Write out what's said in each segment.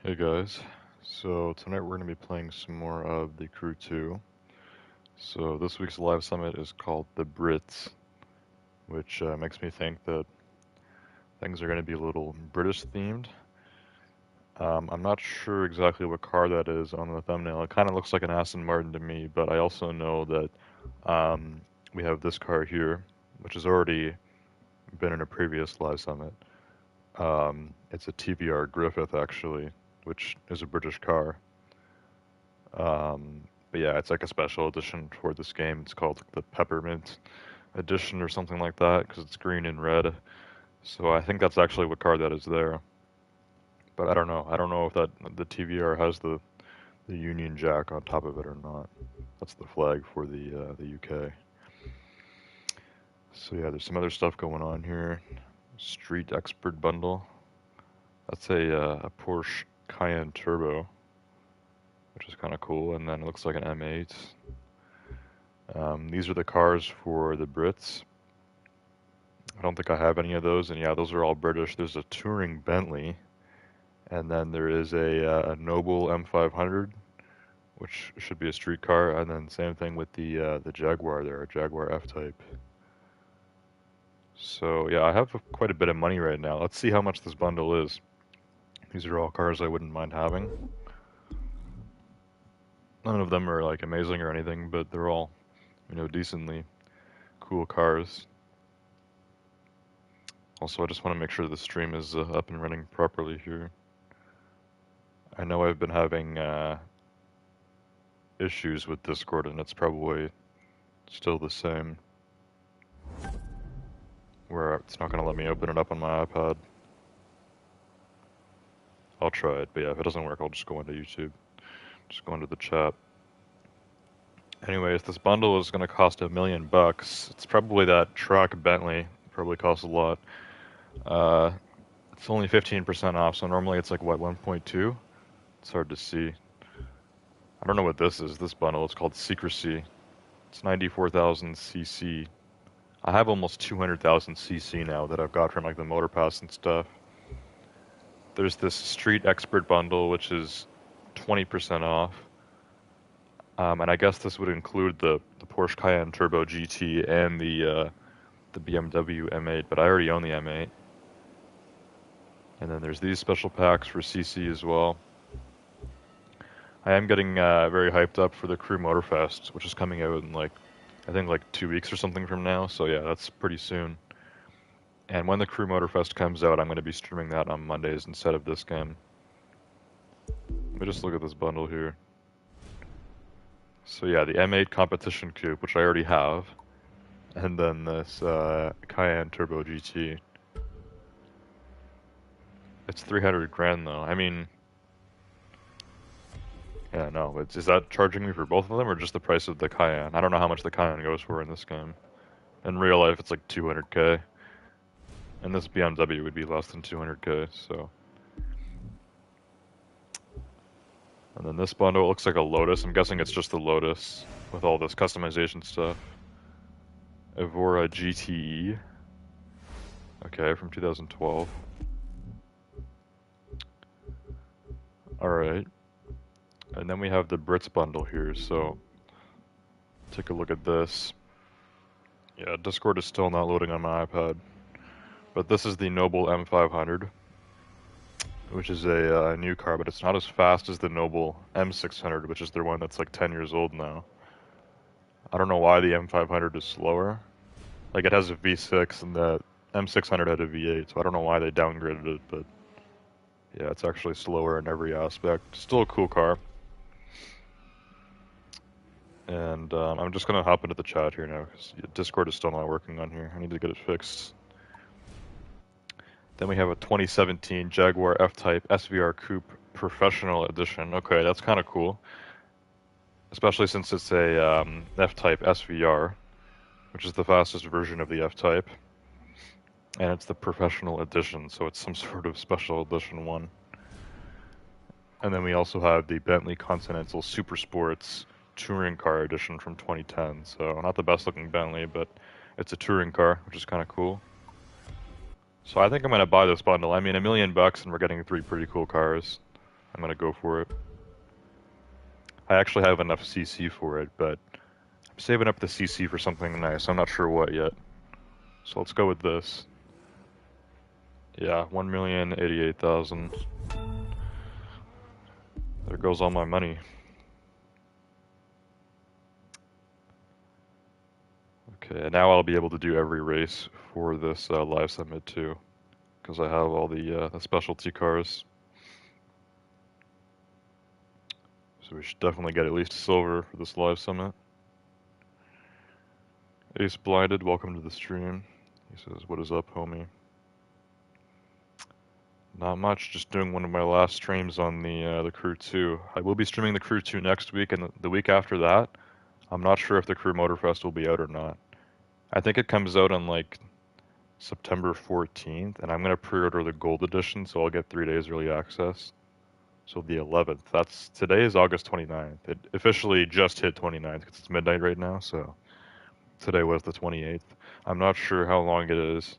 Hey guys, so tonight we're going to be playing some more of the Crew 2. So this week's live summit is called the Brits, which makes me think that things are going to be a little British themed. I'm not sure exactly what car that is on the thumbnail. It kind of looks like an Aston Martin to me, but I also know that um, we have this car here, which has already been in a previous live summit. It's a TVR Griffith actually, which is a British car. Um, but yeah, it's like a special edition for this game. It's called the Peppermint Edition or something like that because it's green and red. So I think that's actually what card that is there. But I don't know. I don't know if that the TVR has the Union Jack on top of it or not. That's the flag for the UK. So yeah, there's some other stuff going on here. Street Expert Bundle. That's a Porsche Cayenne Turbo, which is kind of cool. And then it looks like an M8. These are the cars for the Brits. I don't think I have any of those, and yeah, those are all British. There's a touring Bentley, and then there is a Noble M500, which should be a street car, and then same thing with the Jaguar there, a Jaguar F-Type. So yeah, I have quite a bit of money right now. Let's see how much this bundle is. These are all cars I wouldn't mind having. None of them are like amazing or anything, but they're all, decently cool cars. Also, I just want to make sure the stream is up and running properly here. I know I've been having issues with Discord, and it's probably still the same, where it's not going to let me open it up on my iPad. I'll try it, but yeah, if it doesn't work, I'll just go into YouTube. Just go into the chat. Anyways, this bundle is going to cost $1,000,000. It's probably that truck Bentley. It probably costs a lot. Uh, it's only 15% off, so normally it's like, what, 1.2? It's hard to see. I don't know what this is, this bundle. It's called Secrecy. It's 94,000 cc. I have almost 200,000 cc now that I've got from like the Motor Pass and stuff. There's this Street Expert bundle, which is 20% off. And I guess this would include the Porsche Cayenne Turbo GT and the BMW M8, but I already own the M8. And then there's these special packs for CC as well. I am getting very hyped up for the Crew Motorfest, which is coming out in I think like 2 weeks or something from now. So yeah, that's pretty soon. And when the Crew Motorfest comes out, I'm going to be streaming that on Mondays instead of this game. Let me just look at this bundle here. So yeah, the M8 Competition Coupe, which I already have, and then this Cayenne Turbo GT. It's 300 grand though. I mean, yeah, no, but is that charging me for both of them or just the price of the Cayenne? I don't know how much the Cayenne goes for in this game. In real life, it's like 200k. And this BMW would be less than 200k, so. And then this bundle looks like a Lotus. I'm guessing it's just the Lotus with all this customization stuff. Evora GTE. Okay, from 2012. Alright. And then we have the Brits bundle here, so take a look at this. Yeah, Discord is still not loading on my iPad. But this is the Noble M500, which is a new car, but it's not as fast as the Noble M600, which is their one that's like 10 years old now. I don't know why the M500 is slower. Like, it has a V6, and the M600 had a V8, so I don't know why they downgraded it, but yeah, it's actually slower in every aspect. Still a cool car. And I'm just going to hop into the chat here now, because Discord is still not working on here. I need to get it fixed. Then we have a 2017 Jaguar F-Type SVR Coupe Professional Edition. Okay, that's kind of cool. Especially since it's a F-Type SVR, which is the fastest version of the F-Type. And it's the Professional Edition, so it's some sort of special edition one. And then we also have the Bentley Continental Super Sports Touring Car Edition from 2010. So not the best looking Bentley, but it's a touring car, which is kind of cool. So I think I'm going to buy this bundle. I mean, $1,000,000 and we're getting 3 pretty cool cars. I'm gonna go for it. I actually have enough CC for it, but I'm saving up the CC for something nice. I'm not sure what yet. So let's go with this. Yeah, 1,088,000. There goes all my money. Okay, now I'll be able to do every race for this live summit too, because I have all the specialty cars. So we should definitely get at least silver for this live summit. Ace Blinded, welcome to the stream. He says, "What is up, homie?" Not much, just doing one of my last streams on the Crew 2. I will be streaming the Crew 2 next week, and the week after that, I'm not sure if the Crew Motorfest will be out or not. I think it comes out on like September 14th, and I'm gonna pre-order the Gold Edition, so I'll get 3 days early access. So the 11th. Today is August 29th. It officially just hit 29th because it's midnight right now, so today was the 28th. I'm not sure how long it is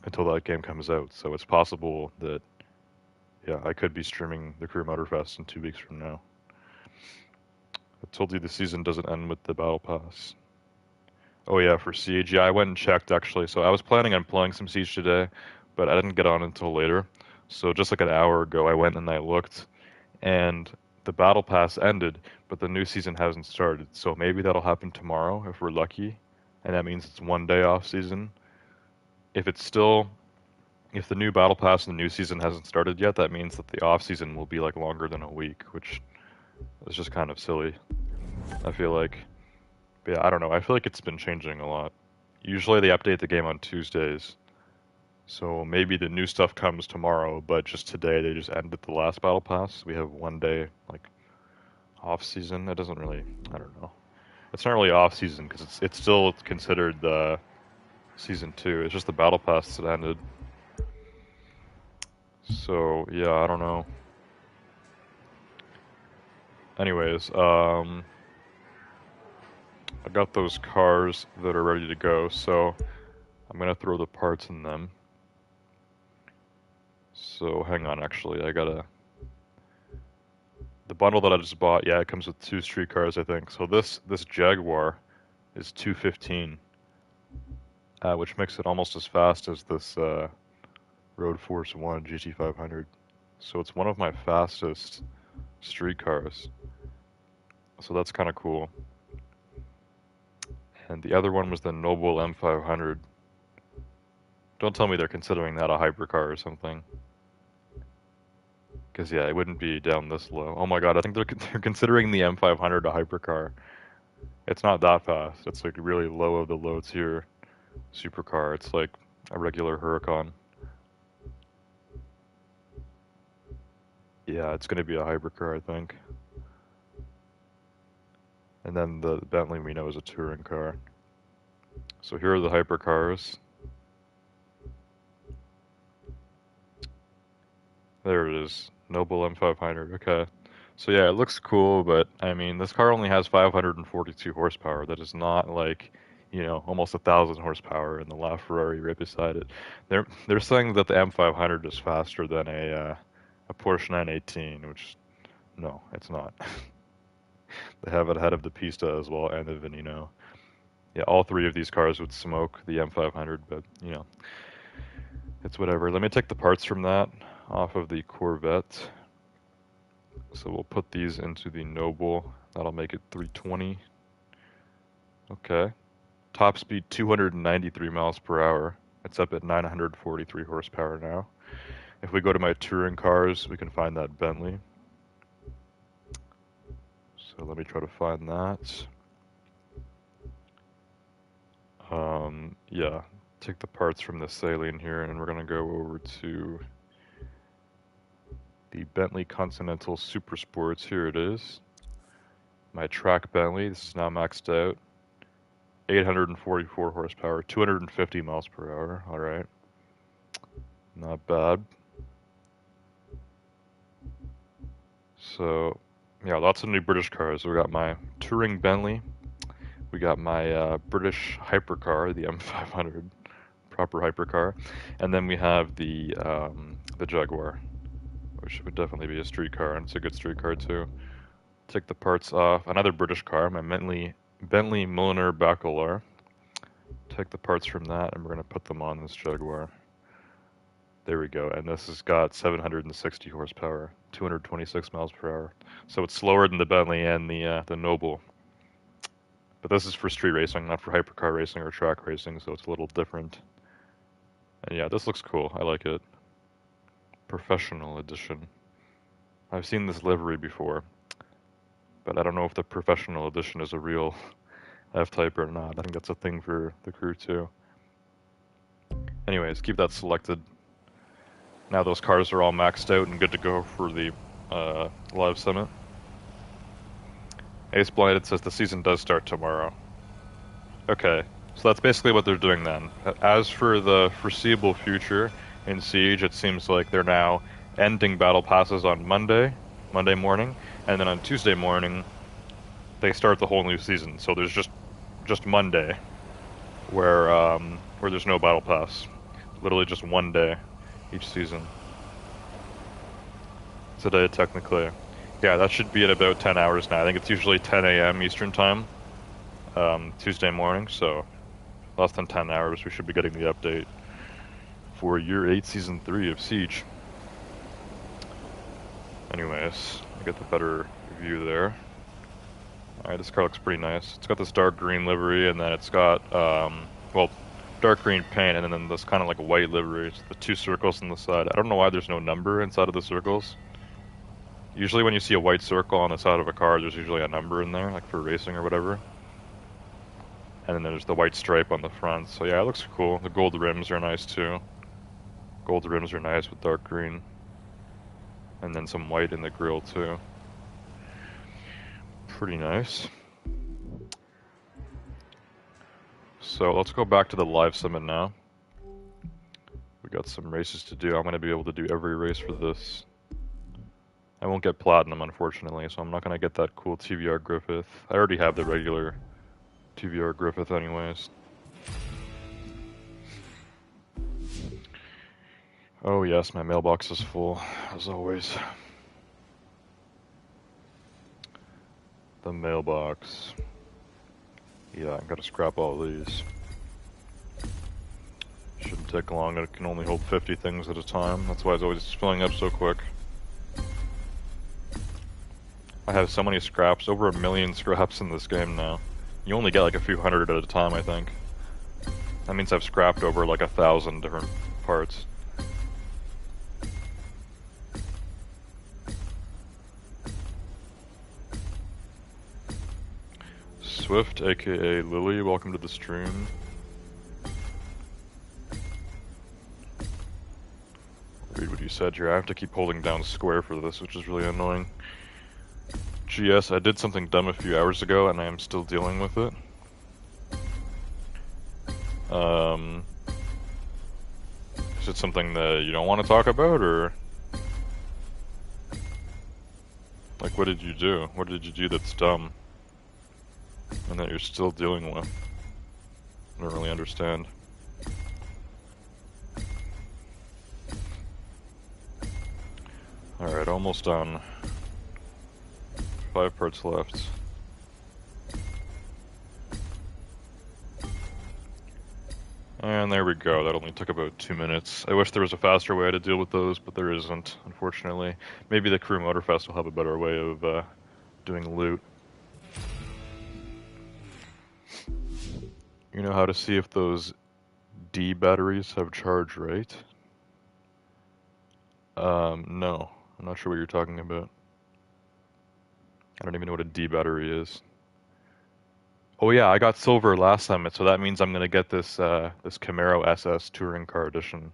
until that game comes out, so it's possible that, yeah, I could be streaming the Career Motorfest in 2 weeks from now. I told you the season doesn't end with the Battle Pass. Oh yeah, for Siege, yeah, I went and checked actually. So I was planning on playing some Siege today, but I didn't get on until later. So just like an hour ago, I went and I looked, and the Battle Pass ended, but the new season hasn't started. So maybe that'll happen tomorrow if we're lucky, and that means it's 1 day off season. If the new Battle Pass and the new season hasn't started yet, that means that the off season will be like longer than a week, which is just kind of silly, I feel like. But yeah, I don't know. I feel like it's been changing a lot. Usually they update the game on Tuesdays. So maybe the new stuff comes tomorrow, but just today they just ended the last Battle Pass. We have 1 day like off season. It doesn't really, I don't know. It's not really off season because it's still considered the season 2. It's just the Battle Pass that ended. So yeah, I don't know. Anyways, I got those cars that are ready to go, so I'm gonna throw the parts in them. So hang on, actually, the bundle that I just bought, yeah, it comes with 2 street cars, I think. So this Jaguar is 215, which makes it almost as fast as this Road Force 1 GT500. So it's one of my fastest street cars. So that's kind of cool. And the other one was the Noble M500. Don't tell me they're considering that a hypercar or something. Because, yeah, it wouldn't be down this low. Oh my god, I think they're considering the M500 a hypercar. It's not that fast. It's like really low of the low tier supercar. It's like a regular Huracan. Yeah, it's gonna be a hypercar, I think. And then the Bentley we know is a touring car. So here are the hypercars. There it is. Noble M500. Okay. So yeah, it looks cool, but I mean, this car only has 542 horsepower. That is not like, almost 1,000 horsepower in the LaFerrari right beside it. They're saying that the M500 is faster than a Porsche 918, which no, it's not. They have it ahead of the Pista as well and the Veneno. Yeah, all 3 of these cars would smoke the M500, but it's whatever. Let me take the parts from that off of the Corvette. So we'll put these into the Noble. That'll make it 320. Okay. Top speed 293 miles per hour. It's up at 943 horsepower now. If we go to my touring cars, we can find that Bentley. So let me try to find that. Yeah, take the parts from the Saline here, and we're gonna go over to the Bentley Continental Super Sports. Here it is. My track Bentley. This is now maxed out. 844 horsepower, 250 miles per hour. All right. Not bad. So, yeah, lots of new British cars. We got my touring Bentley. We got my British hypercar, the M500, proper hypercar. And then we have the the Jaguar, which would definitely be a street car, and it's a good street car too. Take the parts off. Another British car, my Bentley Mulliner Bacalar. Take the parts from that, and we're gonna put them on this Jaguar. There we go, and this has got 760 horsepower, 226 miles per hour. So it's slower than the Bentley and the Noble. But this is for street racing, not for hypercar racing or track racing, so it's a little different. And yeah, this looks cool. I like it. Professional edition. I've seen this livery before, but I don't know if the professional edition is a real F-Type or not. I think that's a thing for the crew too. Anyways, keep that selected. Now those cars are all maxed out and good to go for the live summit. Ace Blinded says the season does start tomorrow. Okay, so that's basically what they're doing then. As for the foreseeable future in Siege, it seems like they're now ending battle passes on Monday morning, and then on Tuesday morning they start the whole new season. So there's just Monday where there's no battle pass. Literally just one day each season. Today technically. Yeah, that should be at about 10 hours now. I think it's usually 10 a.m. Eastern time, Tuesday morning, so less than 10 hours we should be getting the update for Year 8 Season 3 of Siege. Anyways, I get the better view there. Alright, this car looks pretty nice. It's got this dark green livery, and then it's got, well, dark green paint, and then this kind of like white livery. It's the two circles on the side. I don't know why there's no number inside of the circles. Usually when you see a white circle on the side of a car, there's usually a number in there, like for racing or whatever. And then there's the white stripe on the front. So yeah, it looks cool. The gold rims are nice too. Gold rims are nice with dark green. And then some white in the grille too. Pretty nice. So let's go back to the live summit now. We got some races to do. I'm going to be able to do every race for this. I won't get Platinum, unfortunately, so I'm not going to get that cool TVR Griffith. I already have the regular TVR Griffith anyways. Oh yes, my mailbox is full, as always. The mailbox. Yeah, I've got to scrap all these. Shouldn't take long, it can only hold 50 things at a time. That's why it's always filling up so quick. I have so many scraps, over 1 million scraps in this game now. You only get like a few hundred at a time, I think. That means I've scrapped over like 1,000 different parts. Swift, aka Lily, welcome to the stream. Read what you said here. I have to keep holding down square for this, which is really annoying. GS, I did something dumb a few hours ago and I am still dealing with it. Is it something that you don't want to talk about, or? Like, what did you do? What did you do that's dumb? And that you're still dealing with? I don't really understand. Alright, almost done. 5 parts left. And there we go, that only took about 2 minutes. I wish there was a faster way to deal with those, but there isn't, unfortunately. Maybe the Crew Motorfest will have a better way of doing loot. You know how to see if those D batteries have charge, right? No. I'm not sure what you're talking about. I don't even know what a D battery is. Oh yeah, I got silver last summit, so that means I'm gonna get this this Camaro SS Touring Car Edition.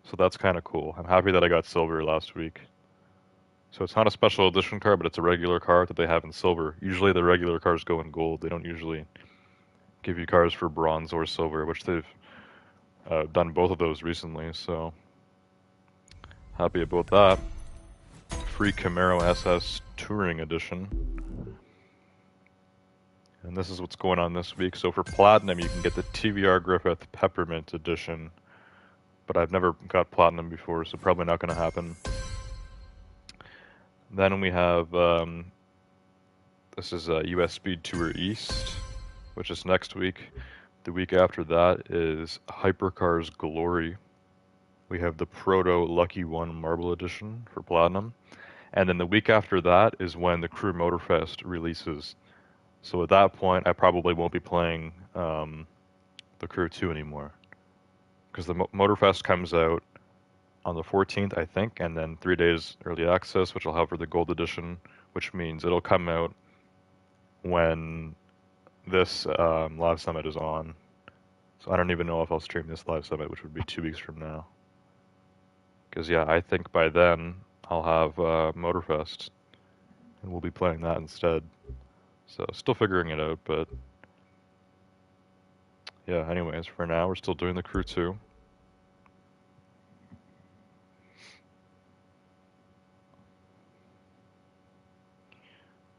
So that's kind of cool. I'm happy that I got silver last week. So it's not a special edition car, but it's a regular car that they have in silver. Usually the regular cars go in gold. They don't usually give you cars for bronze or silver, which they've done both of those recently, so happy about that. Free Camaro SS Touring Edition. And this is what's going on this week. So for Platinum, you can get the TVR Griffith Peppermint Edition, but I've never got platinum before, so probably not going to happen. Then we have, this is US Speed Tour East, which is next week. The week after that is Hypercars Glory. We have the Proto Lucky One Marble Edition for platinum. And then the week after that is when the Crew Motorfest releases. So at that point, I probably won't be playing the Crew 2 anymore. Because the Motorfest comes out on the 14th, I think, and then 3 days early access, which I'll have for the Gold Edition, which means it'll come out when this live summit is on. So I don't even know if I'll stream this live summit, which would be 2 weeks from now. Because, yeah, I think by then I'll have Motorfest, and we'll be playing that instead. So still figuring it out, but yeah, anyways, for now we're still doing the Crew 2.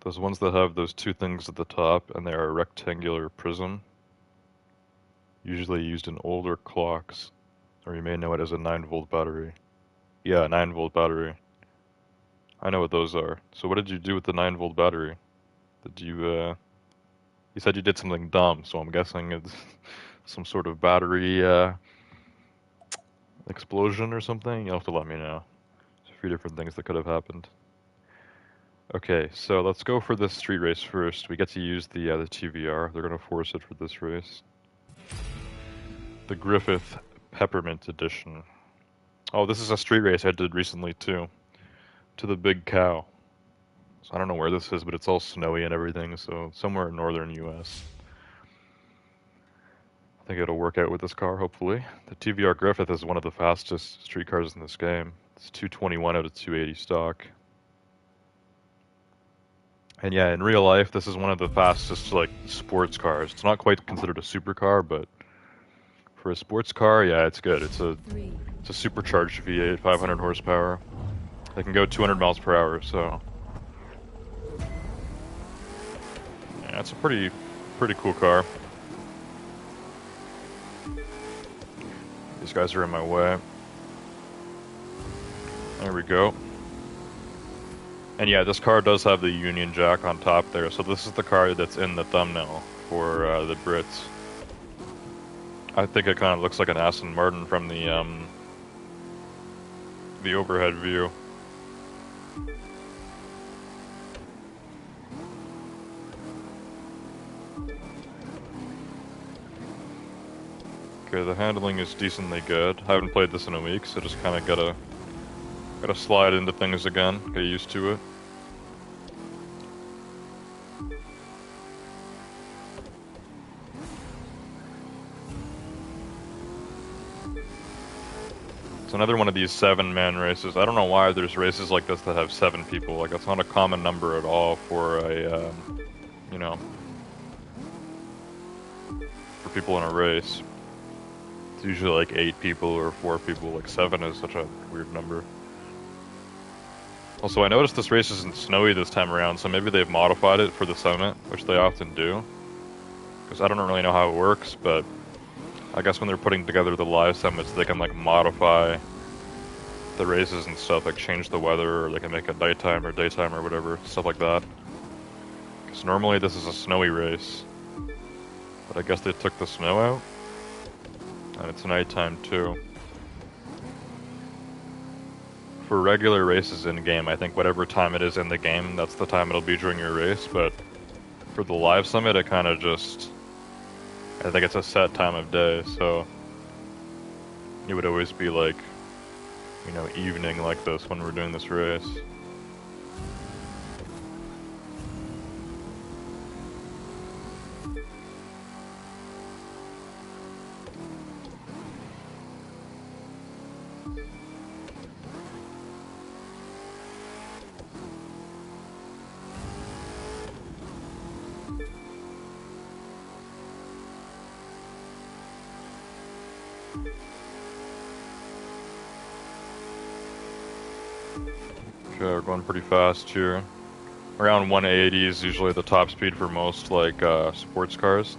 Those ones that have those 2 things at the top and they are a rectangular prism, usually used in older clocks, or you may know it as a 9-volt battery. Yeah, 9-volt battery. I know what those are. So what did you do with the 9-volt battery? Did you, you said you did something dumb, so I'm guessing it's some sort of battery, explosion or something? You'll have to let me know. There's a few different things that could have happened. Okay, so let's go for this street race first. We get to use the TVR. They're going to force it for this race. The Griffith Peppermint Edition. Oh, this is a street race I did recently too. To the Big Cow. So I don't know where this is, but it's all snowy and everything, so somewhere in northern US. I think it'll work out with this car, hopefully. The TVR Griffith is one of the fastest street cars in this game. It's 221 out of 280 stock. And yeah, in real life, this is one of the fastest, like, sports cars. It's not quite considered a supercar, but for a sports car, yeah, it's good. It's a supercharged V8, 500 horsepower. It can go 200 miles per hour, so yeah, it's a pretty cool car. These guys are in my way. There we go. And yeah, this car does have the Union Jack on top there, so this is the car that's in the thumbnail for the Brits. I think it kind of looks like an Aston Martin from the overhead view. Okay, the handling is decently good. I haven't played this in a week, so just kind of gotta slide into things again, get used to it. It's another one of these 7-man races. I don't know why there's races like this that have 7 people. Like, that's not a common number at all for a, you know, for people in a race. It's usually like 8 people or 4 people. Like 7 is such a weird number. Also, I noticed this race isn't snowy this time around, so maybe they've modified it for the summit, which they often do. Because I don't really know how it works, but I guess when they're putting together the live summits, they can like modify the races and stuff, like change the weather, or they can make it nighttime or daytime or whatever, stuff like that. Because normally this is a snowy race, but I guess they took the snow out, and it's nighttime too. For regular races in game, I think whatever time it is in the game, that's the time it'll be during your race, but for the live summit, it kind of just, I think it's a set time of day, so it would always be like, you know, evening like this when we're doing this race. Okay, we're going pretty fast here. Around 180 is usually the top speed for most, like, sports cars.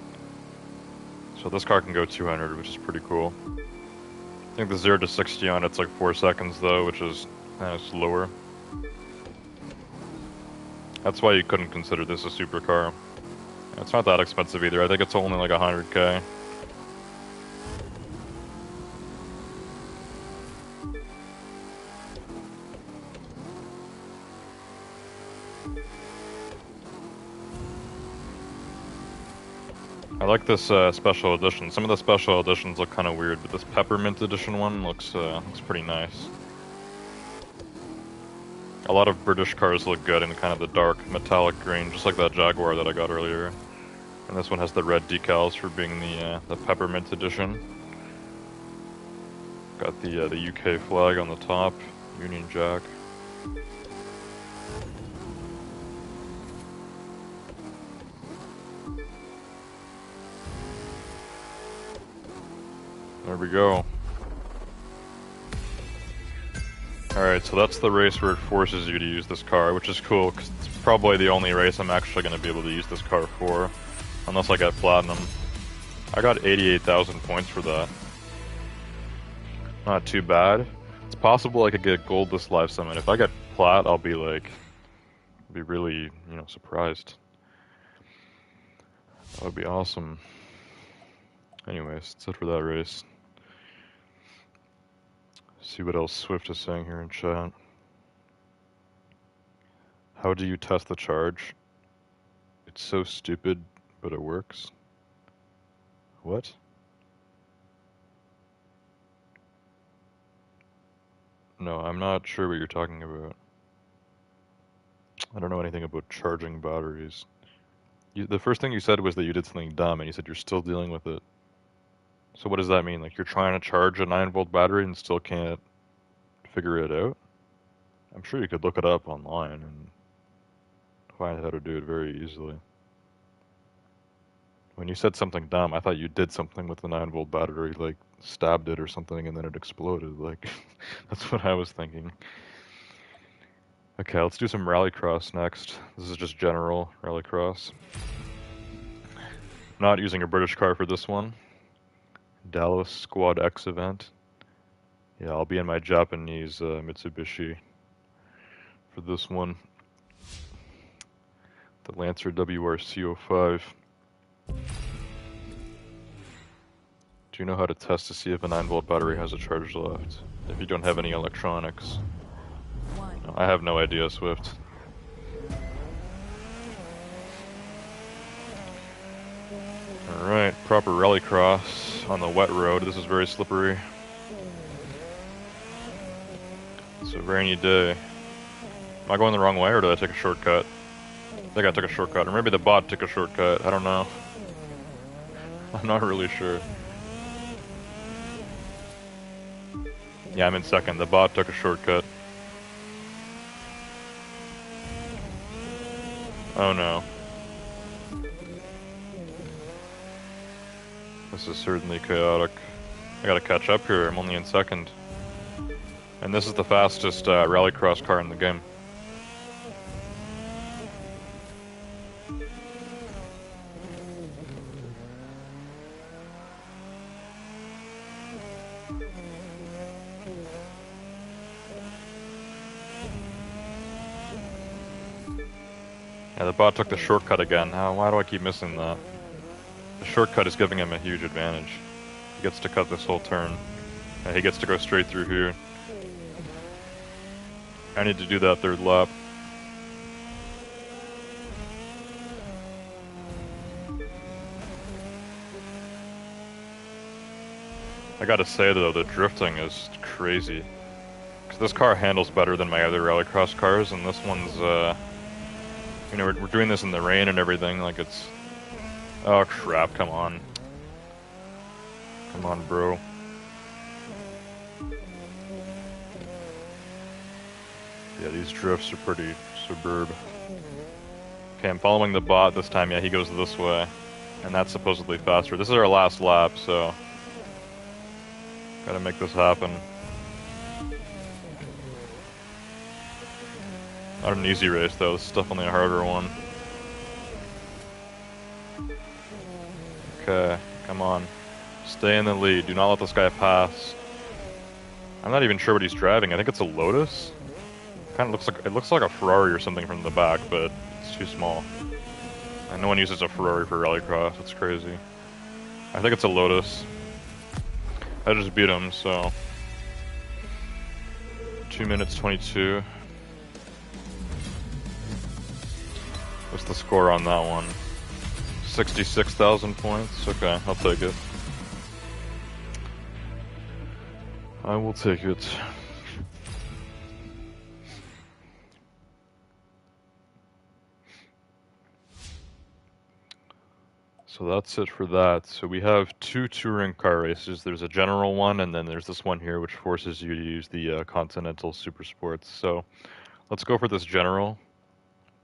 So this car can go 200, which is pretty cool. I think the 0 to 60 on it's like 4 seconds though, which is slower. That's why you couldn't consider this a supercar. It's not that expensive either. I think it's only like 100K. I like this special edition. Some of the special editions look kind of weird, but this peppermint edition one looks pretty nice. A lot of British cars look good in kind of the dark metallic green, just like that Jaguar that I got earlier. And this one has the red decals for being the peppermint edition. Got the UK flag on the top, Union Jack. There we go. Alright, so that's the race where it forces you to use this car, which is cool, because it's probably the only race I'm actually going to be able to use this car for, unless I get Platinum. I got 88,000 points for that. Not too bad. It's possible I could get Gold this live summit. If I get Plat, I'll be really, surprised. That would be awesome. Anyways, that's it for that race. See what else Swift is saying here in chat. How do you test the charge? It's so stupid, but it works. What? No, I'm not sure what you're talking about. I don't know anything about charging batteries. The first thing you said was that you did something dumb, and you said you're still dealing with it. So what does that mean? Like you're trying to charge a 9-volt battery and still can't figure it out? I'm sure you could look it up online and find how to do it very easily. When you said something dumb, I thought you did something with the 9-volt battery, like stabbed it or something and then it exploded. Like, that's what I was thinking. Okay, let's do some rallycross next. This is just general rallycross. Not using a British car for this one. Dallas Squad X event. Yeah, I'll be in my Japanese Mitsubishi for this one. The Lancer WRC05. Do you know how to test to see if a 9-volt battery has a charge left? If you don't have any electronics. No, I have no idea, Swift. Alright, proper rallycross on the wet road. This is very slippery. It's a rainy day. Am I going the wrong way or did I take a shortcut? I think I took a shortcut, or maybe the bot took a shortcut. I don't know. I'm not really sure. Yeah, I'm in second. The bot took a shortcut. Oh no. This is certainly chaotic. I gotta catch up here. I'm only in second. And this is the fastest rallycross car in the game. Yeah, the bot took the shortcut again. Why do I keep missing that? The shortcut is giving him a huge advantage. He gets to cut this whole turn. And he gets to go straight through here. I need to do that third lap. I gotta say though, the drifting is crazy. Cause this car handles better than my other rallycross cars, and this one's, we're doing this in the rain and everything, like it's... Oh crap, come on. Come on, bro. Yeah, these drifts are pretty superb. Okay, I'm following the bot this time. Yeah, he goes this way. And that's supposedly faster. This is our last lap, so... Gotta make this happen. Not an easy race, though. This is definitely a harder one. Okay, come on. Stay in the lead. Do not let this guy pass. I'm not even sure what he's driving. I think it's a Lotus. Kind of looks like a Ferrari or something from the back, but it's too small. And no one uses a Ferrari for rallycross. It's crazy. I think it's a Lotus. I just beat him, so 2 minutes 22. What's the score on that one? 66,000 points. Okay, I'll take it. I will take it. So that's it for that. So we have 2 touring car races. There's a general one, and then there's this one here, which forces you to use the Continental Super Sports. So let's go for this general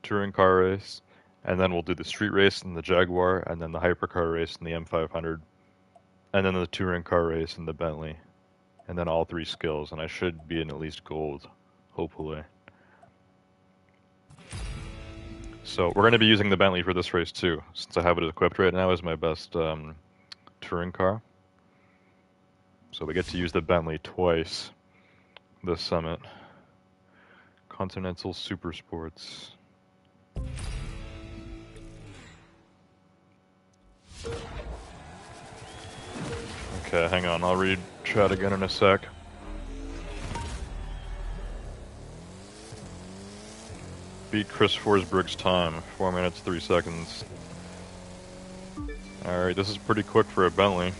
touring car race, and then we'll do the street race in the Jaguar, and then the hypercar race in the M500, and then the touring car race in the Bentley, and then all 3 skills, and I should be in at least gold, hopefully. So we're going to be using the Bentley for this race too, since I have it equipped right now as my best touring car. So we get to use the Bentley twice this summit. Continental Super Sports. Okay, hang on, I'll read chat again in a sec. Beat Chris Forsberg's time, 4 minutes 3 seconds. Alright, this is pretty quick for a Bentley.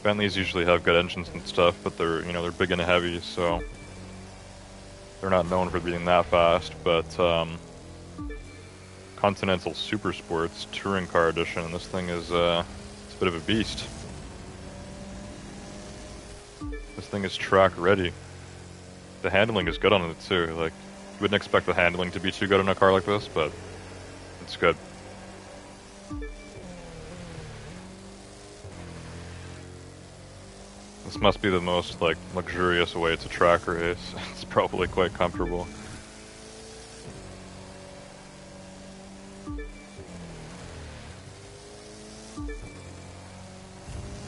Bentleys usually have good engines and stuff, but they're big and heavy, so they're not known for being that fast, but Continental Super Sports Touring Car Edition, this thing is it's a bit of a beast. This thing is track ready. The handling is good on it too. Like, you wouldn't expect the handling to be too good in a car like this, but it's good. This must be the most, like, luxurious way to track race. It's probably quite comfortable.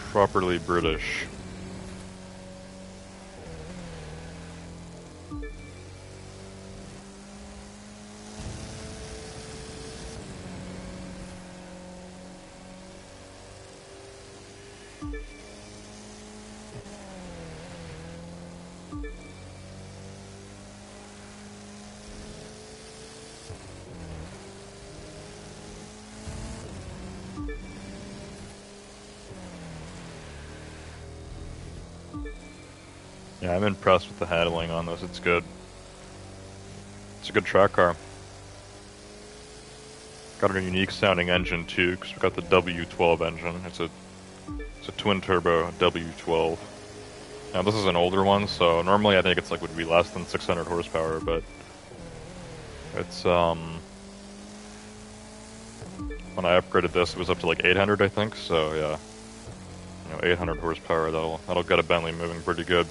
Properly British. Yeah, I'm impressed with the handling on this. It's good. It's a good track car. Got a unique sounding engine too, because we got the W12 engine. It's a twin turbo W12. Now this is an older one, so normally I think it's like would be less than 600 horsepower, but it's when I upgraded this, it was up to like 800, I think. So yeah, 800 horsepower. That'll get a Bentley moving pretty good.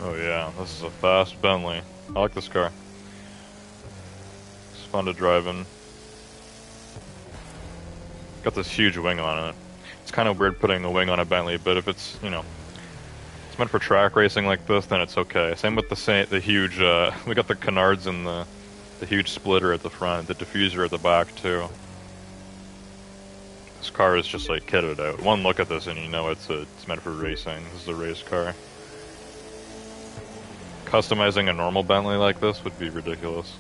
Oh yeah, this is a fast Bentley. I like this car. It's fun to drive in. Got this huge wing on it. It's kind of weird putting a wing on a Bentley, but if it's, it's meant for track racing like this, then it's okay. Same with the huge, we got the canards and the huge splitter at the front, the diffuser at the back too. This car is just like kitted out. One look at this and you know it's meant for racing. This is a race car. Customizing a normal Bentley like this would be ridiculous.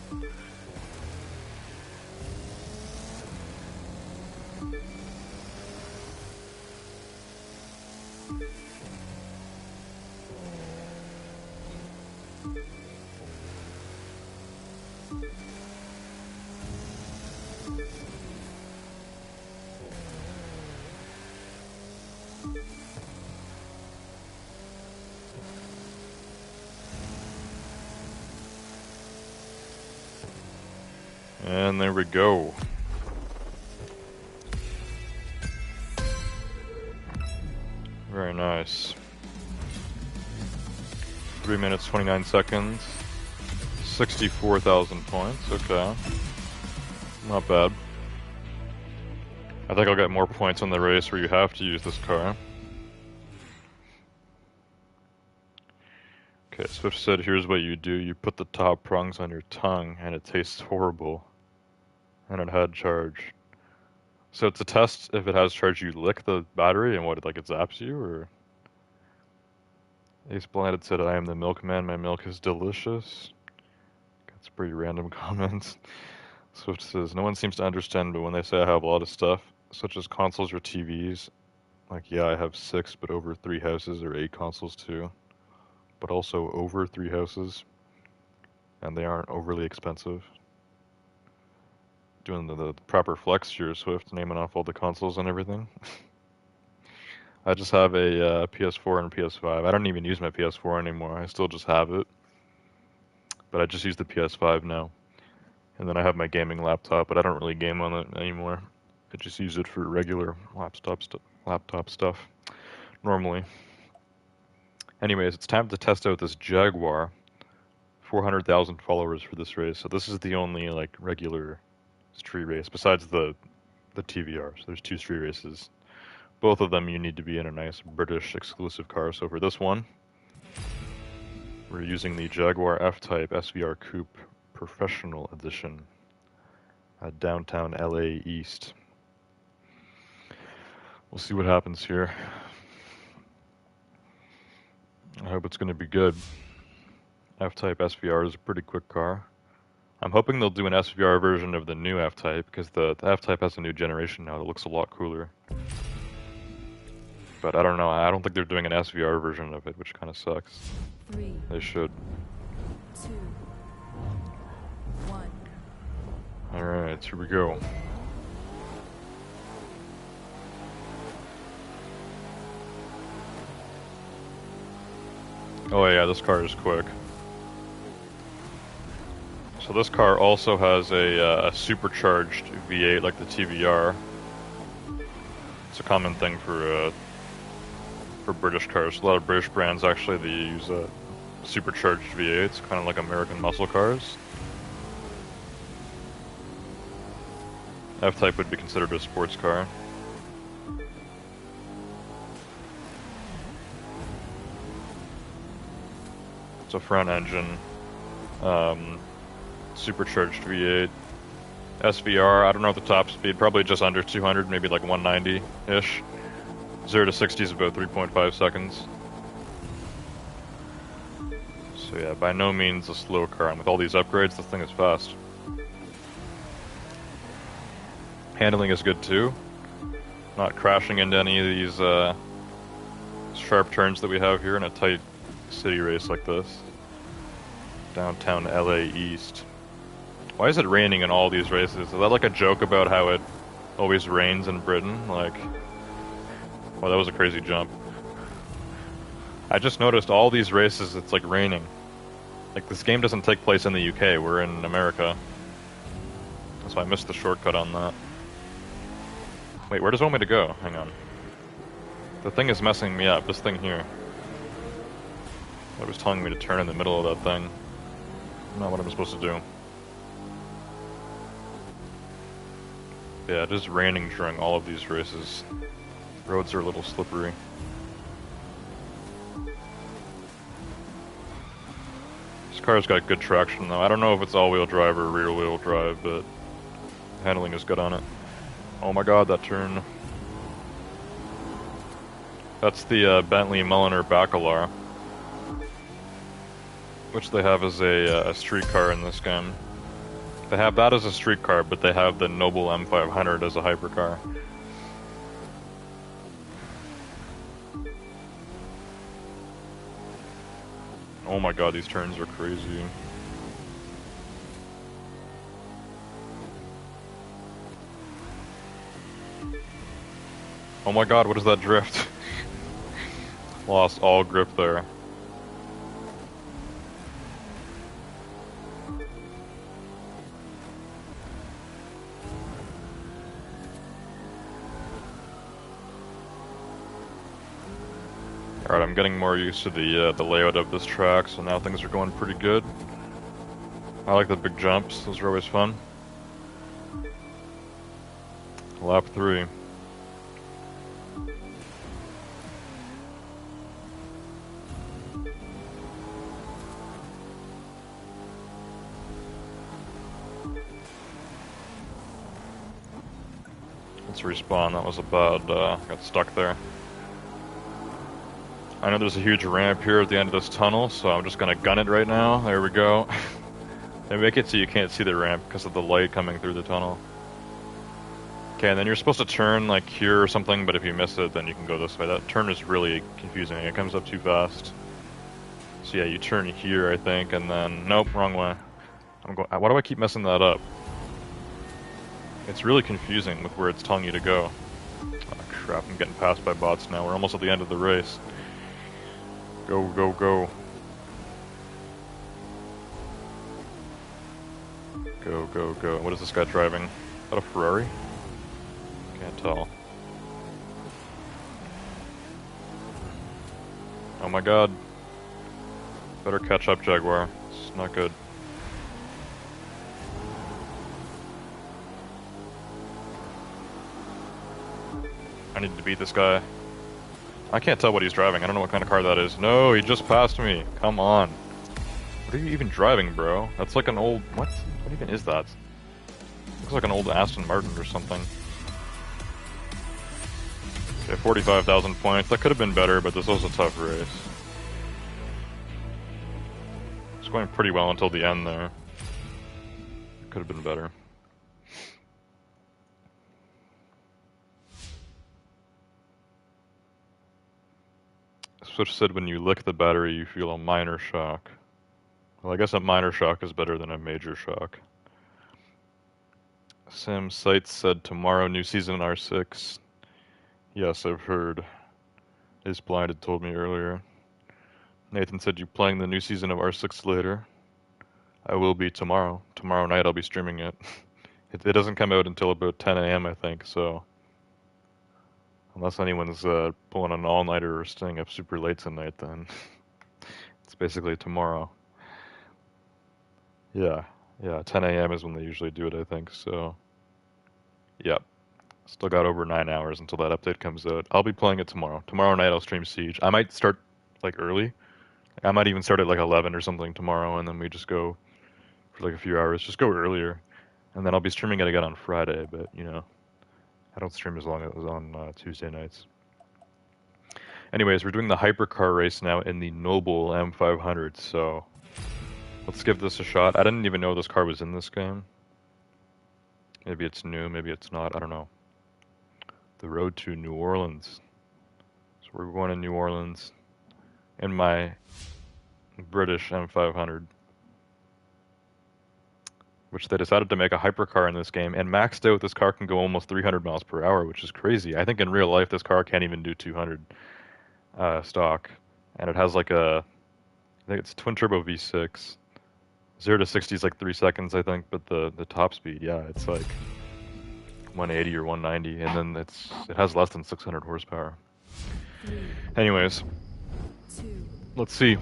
And there we go. Very nice. 3 minutes, 29 seconds. 64,000 points. Okay. Not bad. I think I'll get more points on the race where you have to use this car. Okay, Swift said, here's what you do. You put the top prongs on your tongue, and it tastes horrible. And it had charge. So to test if it has charge, you lick the battery and what, like it zaps you, or? Ace Blinded said, I am the milkman, my milk is delicious. That's pretty random comments. Swift says, no one seems to understand, but when they say I have a lot of stuff, such as consoles or TVs, like, yeah, I have 6, but over 3 houses, or 8 consoles too. But also over 3 houses, and they aren't overly expensive. Doing the proper flex here, Swift, naming off all the consoles and everything. I just have a PS4 and a PS5. I don't even use my PS4 anymore. I still just have it. But I just use the PS5 now. And then I have my gaming laptop, but I don't really game on it anymore. I just use it for regular laptop stuff, normally. Anyways, it's time to test out this Jaguar. 400,000 followers for this race. So this is the only, like, regular street race, besides the TVR. So there's 2 street races. Both of them you need to be in a nice British exclusive car. So for this one, we're using the Jaguar F-Type SVR Coupe Professional Edition at downtown LA East. We'll see what happens here. I hope it's going to be good. F-Type SVR is a pretty quick car. I'm hoping they'll do an SVR version of the new F-Type, because the F-Type has a new generation now that looks a lot cooler. But I don't know, I don't think they're doing an SVR version of it, which kind of sucks. 3, They should. 2, 1. Alright, here we go. Oh yeah, this car is quick. So this car also has a supercharged V8 like the TVR. It's a common thing for British cars. A lot of British brands actually, they use supercharged V8s, kind of like American muscle cars. F-Type would be considered a sports car. It's a front engine, supercharged V8. SVR, I don't know the top speed, probably just under 200, maybe like 190-ish. 0 to 60 is about 3.5 seconds. So yeah, by no means a slow car, and with all these upgrades, this thing is fast. Handling is good too. Not crashing into any of these sharp turns that we have here in a tight city race like this. Downtown LA East. Why is it raining in all these races? Is that like a joke about how it always rains in Britain? Like, well, that was a crazy jump. I just noticed all these races, it's like raining. Like, this game doesn't take place in the UK, we're in America. So I missed the shortcut on that. Wait, where does it want me to go? Hang on. The thing is messing me up, this thing here. It was telling me to turn in the middle of that thing. Not what I'm supposed to do. Yeah, it is raining during all of these races. Roads are a little slippery. This car's got good traction though. I don't know if it's all-wheel drive or rear-wheel drive, but the handling is good on it. Oh my god, that turn. That's the Bentley Mulliner Bacalar, which they have as a street car in this game. They have that as a street car, but they have the Noble M500 as a hypercar. Oh my god, these turns are crazy. Oh my god, what is that drift? Lost all grip there. Alright, I'm getting more used to the layout of this track, so now things are going pretty good. I like the big jumps, those are always fun. Lap 3. Let's respawn, that was a bad, got stuck there. I know there's a huge ramp here at the end of this tunnel, so I'm just gonna gun it right now. There we go. They make it so you can't see the ramp because of the light coming through the tunnel. Okay, and then you're supposed to turn like here or something, but if you miss it, then you can go this way. That turn is really confusing. It comes up too fast. So yeah, you turn here, I think, and then... Nope, wrong way. Why do I keep messing that up? It's really confusing with where it's telling you to go. Oh crap, I'm getting passed by bots now. We're almost at the end of the race. Go, go, go. Go, go, go. What is this guy driving? Is that a Ferrari? Can't tell. Oh my god. Better catch up, Jaguar. It's not good. I need to beat this guy. I can't tell what he's driving. I don't know what kind of car that is. No, he just passed me. Come on. What are you even driving, bro? That's like an old... What? What even is that? Looks like an old Aston Martin or something. Okay, 45,000 points. That could have been better, but this was a tough race. It's going pretty well until the end there. Could have been better. Switch said when you lick the battery, you feel a minor shock. Well, I guess a minor shock is better than a major shock. Sam Sites said tomorrow, new season R6. Yes, I've heard. Is Blinded told me earlier. Nathan said you playing the new season of R6 later. I will be tomorrow. Tomorrow night I'll be streaming it. It doesn't come out until about 10 a.m. I think, so... Unless anyone's pulling an all-nighter or staying up super late tonight, then... It's basically tomorrow. Yeah, 10 a.m. is when they usually do it, I think, so... Yep. Still got over 9 hours until that update comes out. I'll be playing it tomorrow. Tomorrow night I'll stream Siege. I might start, like, early. I might even start at, like, 11 or something tomorrow, and then we just go for, like, a few hours. Just go earlier. And then I'll be streaming it again on Friday, but, you know... I don't stream as long as it was on Tuesday nights. Anyways, we're doing the hypercar race now in the Noble M500, so let's give this a shot. I didn't even know this car was in this game. Maybe it's new, maybe it's not, I don't know. The road to New Orleans. So we're going to New Orleans in my British M500. Which they decided to make a hypercar in this game, and maxed out, this car can go almost 300 miles per hour, which is crazy. I think in real life, this car can't even do 200 stock. And it has like a, I think it's twin turbo V6. 0 to 60 is like 3 seconds, I think, but the top speed, yeah, it's like 180 or 190, and then it has less than 600 horsepower. Anyways, let's see.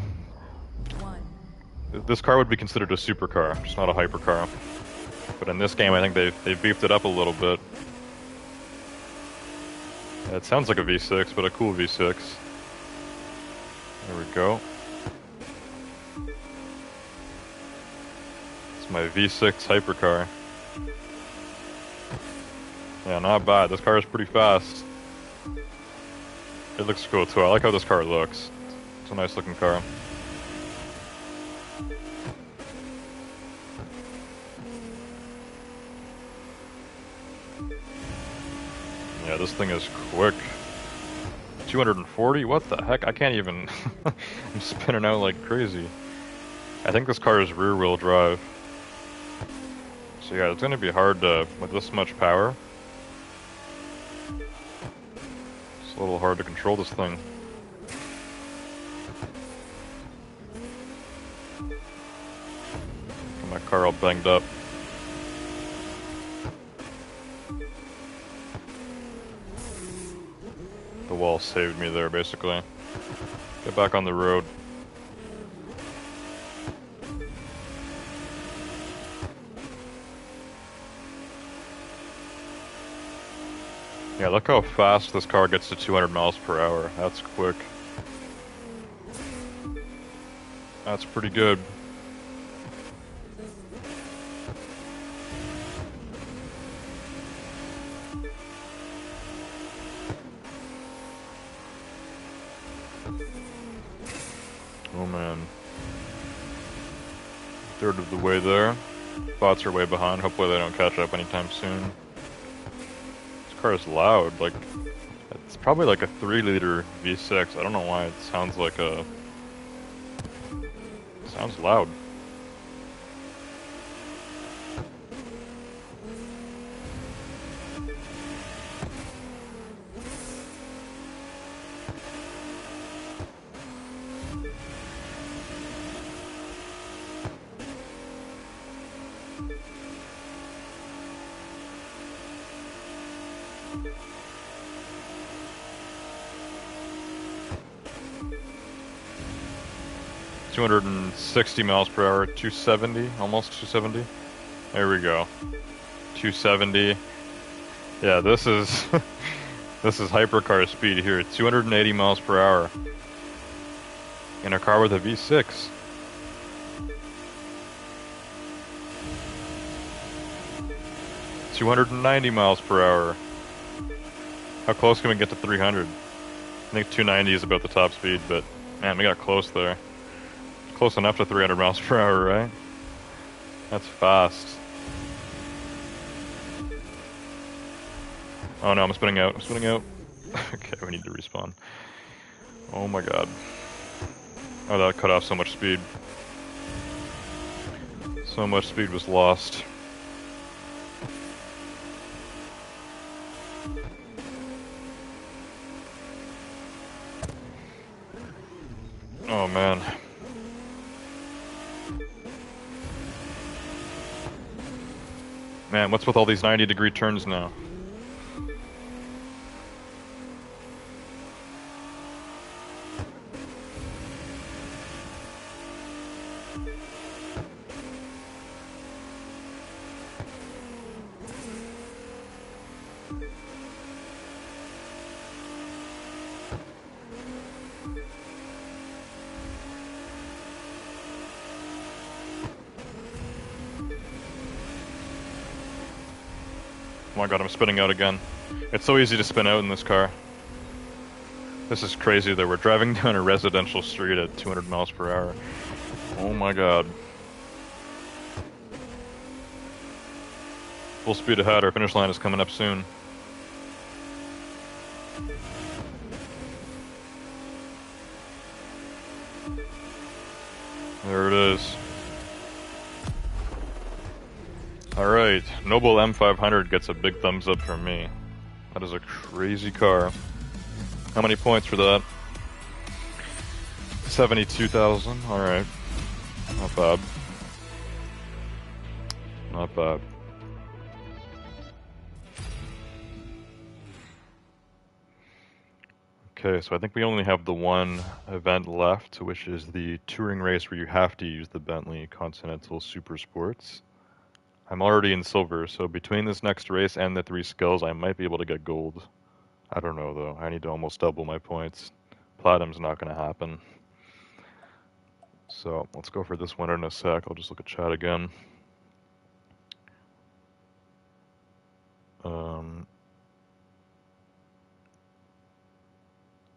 This car would be considered a supercar, just not a hypercar. But in this game, I think they've beefed it up a little bit. Yeah, it sounds like a V6, but a cool V6. There we go. It's my V6 hypercar. Yeah, not bad. This car is pretty fast. It looks cool too. I like how this car looks. It's a nice looking car. Yeah, this thing is quick. 240? What the heck? I can't even... I'm spinning out like crazy. I think this car is rear-wheel drive. So yeah, it's gonna be hard to... with this much power. It's a little hard to control this thing. Get my car all banged up. The wall saved me there, basically. Get back on the road. Yeah, look how fast this car gets to 200 miles per hour. That's quick. That's pretty good. Oh man. Third of the way there. Bots are way behind. Hopefully they don't catch up anytime soon. This car is loud. Like, it's probably like a 3-liter V6. I don't know why it sounds like a... Sounds loud. $260 miles per hour, 270, almost 270. There we go. 270. Yeah, this is this is hypercar speed here. 280 miles per hour in a car with a V6. $290 miles per hour. How close can we get to 300? I think 290 is about the top speed, but man, we got close there. Close enough to 300 miles per hour, right? That's fast. Oh no, I'm spinning out. I'm spinning out. Okay, we need to respawn. Oh my god. Oh, that cut off so much speed. So much speed was lost. Oh man. Man, what's with all these 90-degree turns now? Oh my god, I'm spinning out again. It's so easy to spin out in this car. This is crazy that we're driving down a residential street at 200 miles per hour. Oh my god. Full speed ahead, our finish line is coming up soon. There it is. Alright, Noble M500 gets a big thumbs up from me. That is a crazy car. How many points for that? 72,000, alright. Not bad. Not bad. Okay, so I think we only have the one event left, which is the touring race where you have to use the Bentley Continental Super Sports. I'm already in silver, so between this next race and the 3 skills, I might be able to get gold. I don't know, though. I need to almost double my points. Platinum's not going to happen. So, let's go for this winner in a sec. I'll just look at chat again.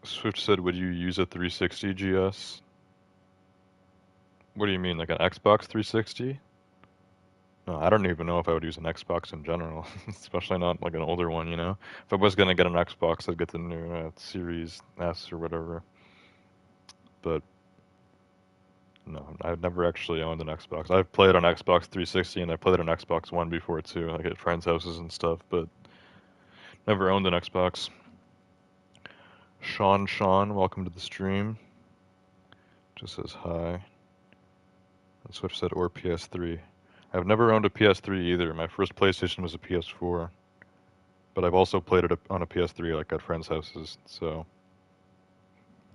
Swift said, would you use a 360 GS? What do you mean, like an Xbox 360? No, I don't even know if I would use an Xbox in general, especially not like an older one, you know? If I was gonna get an Xbox, I'd get the new Series S or whatever. But no, I've never actually owned an Xbox. I've played on Xbox 360 and I played on Xbox One before too, like at friends' houses and stuff, but never owned an Xbox. Sean, welcome to the stream. Just says hi. And Swift said, or PS3. I've never owned a PS3 either. My first PlayStation was a PS4. But I've also played it on a PS3, like at friends' houses, so...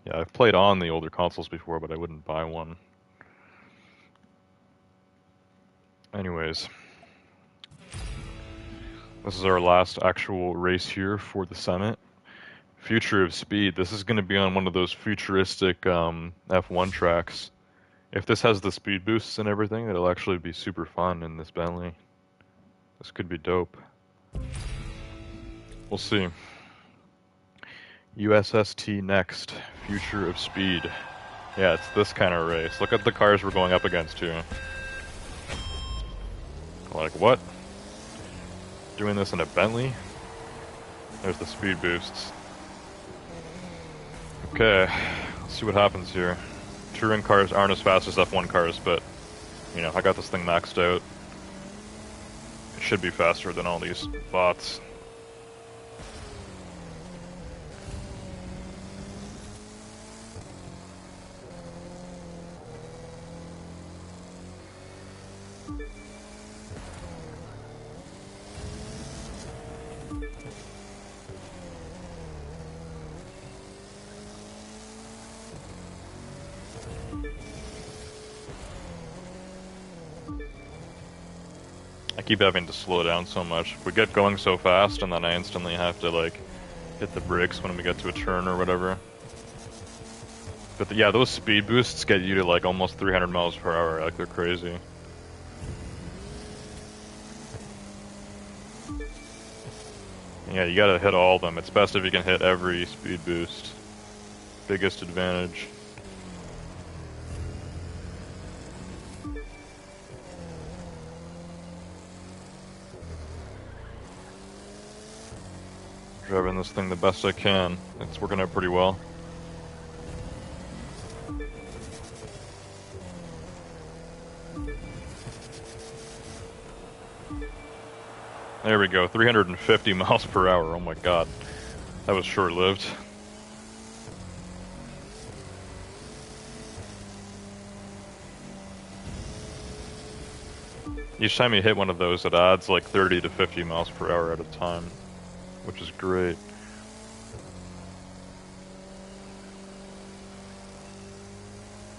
Yeah, I've played on the older consoles before, but I wouldn't buy one. Anyways, this is our last actual race here for the Senate. Future of Speed. This is going to be on one of those futuristic F1 tracks. If this has the speed boosts and everything, it'll actually be super fun in this Bentley. This could be dope. We'll see. USST next. Future of Speed. Yeah, it's this kind of race. Look at the cars we're going up against here. Like, what? Doing this in a Bentley? There's the speed boosts. Okay, let's see what happens here. Touring cars aren't as fast as F1 cars, but, you know, I got this thing maxed out. It should be faster than all these bots. I keep having to slow down so much. We get going so fast, and then I instantly have to, like, hit the brakes when we get to a turn or whatever. But yeah, those speed boosts get you to, like, almost 300 miles per hour. Like, they're crazy. Yeah, you gotta hit all of them. It's best if you can hit every speed boost. Biggest advantage. Driving this thing the best I can. It's working out pretty well. There we go, 350 miles per hour. Oh my god. That was short-lived. Each time you hit one of those, it adds like 30 to 50 miles per hour at a time, which is great.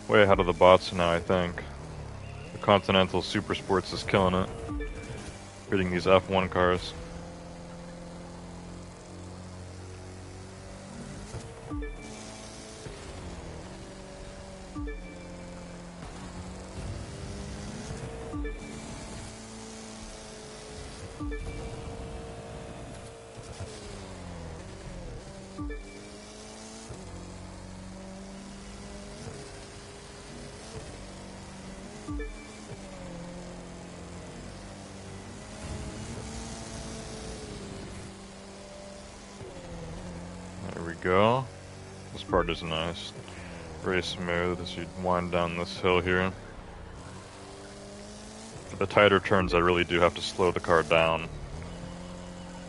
Way ahead of the bots now, I think. The Continental Super Sports is killing it. Beating these F1 cars. There we go. This part is nice. Very smooth as you wind down this hill here. The tighter turns I really do have to slow the car down,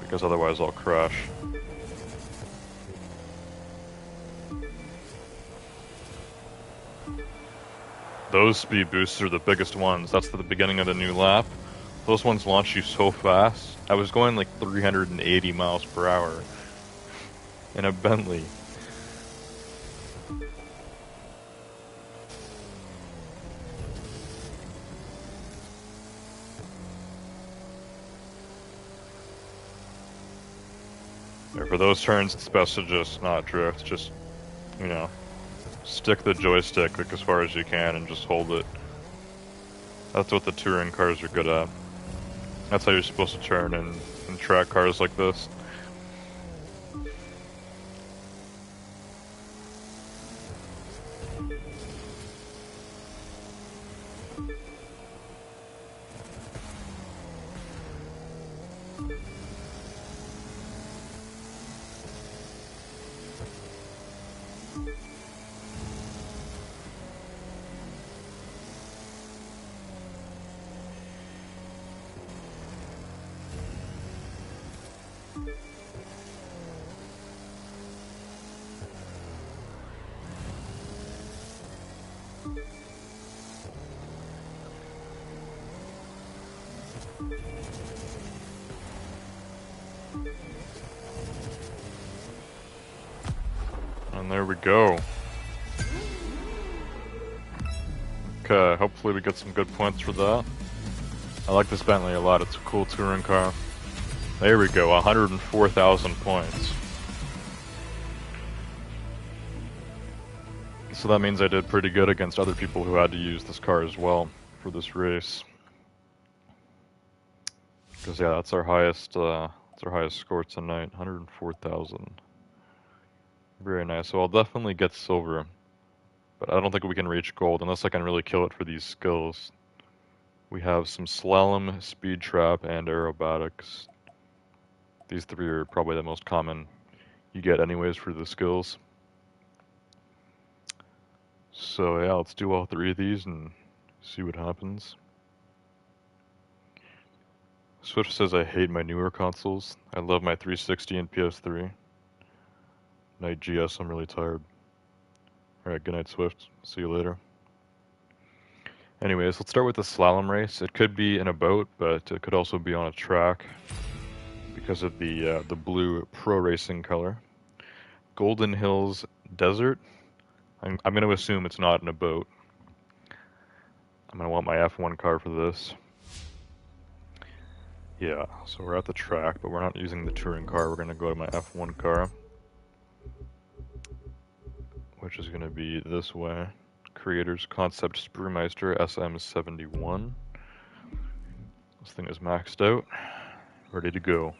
because otherwise I'll crash. Those speed boosts are the biggest ones. That's the beginning of the new lap. Those ones launch you so fast. I was going like 380 miles per hour in a Bentley. For those turns, it's best to just not drift. Just, you know, stick the joystick like as far as you can and just hold it. That's what the touring cars are good at. That's how you're supposed to turn in track cars like this. And there we go. Okay, hopefully we get some good points for that. I like this Bentley a lot, it's a cool touring car. There we go, 104,000 points. So that means I did pretty good against other people who had to use this car as well for this race. Because yeah, that's our highest score tonight, 104,000. Very nice. So I'll definitely get silver, but I don't think we can reach gold unless I can really kill it for these skills. We have some slalom, speed trap, and aerobatics. These three are probably the most common you get anyways for the skills. So yeah, let's do all three of these and see what happens. Swift says I hate my newer consoles. I love my 360 and PS3. Night GS, I'm really tired. Alright, good night Swift. See you later. Anyways, let's start with the slalom race. It could be in a boat, but it could also be on a track because of the blue pro racing color. Golden Hills Desert. I'm going to assume it's not in a boat. I'm going to want my F1 car for this. Yeah, so we're at the track, but we're not using the touring car. We're going to go to my F1 car, which is going to be this way. Creators Concept Sprewmeister SM71. This thing is maxed out. Ready to go.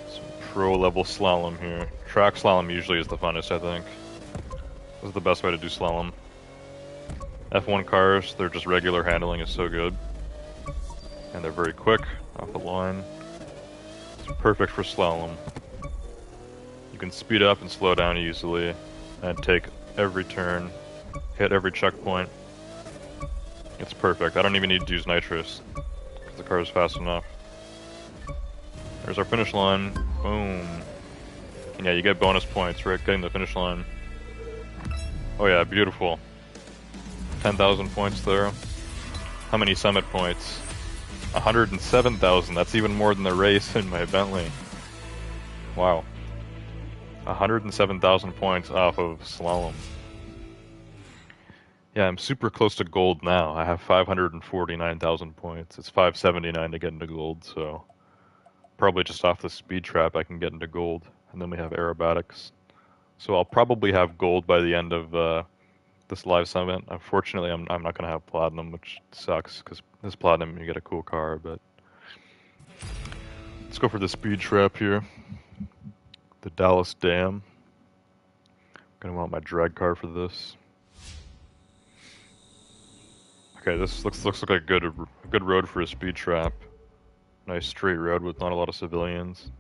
Some pro level slalom here. Track slalom usually is the funnest, I think. This is the best way to do slalom. F1 cars, they're just regular handling is so good. And they're very quick off the line. It's perfect for slalom. You can speed up and slow down easily and take every turn, hit every checkpoint. It's perfect. I don't even need to use nitrous because the car is fast enough. There's our finish line. Boom. And yeah, you get bonus points for getting the finish line. Oh yeah, beautiful. 10,000 points there. How many summit points? 107,000. That's even more than the race in my Bentley. Wow. 107,000 points off of slalom. Yeah, I'm super close to gold now. I have 549,000 points. It's 579 to get into gold, so probably just off the speed trap I can get into gold. And then we have aerobatics. So I'll probably have gold by the end of this live summit. Unfortunately, I'm not going to have platinum, which sucks, because this platinum you get a cool car, but let's go for the speed trap here. The Dallas Dam. Gonna want my drag car for this. Okay, this looks like a good road for a speed trap. Nice straight road with not a lot of civilians.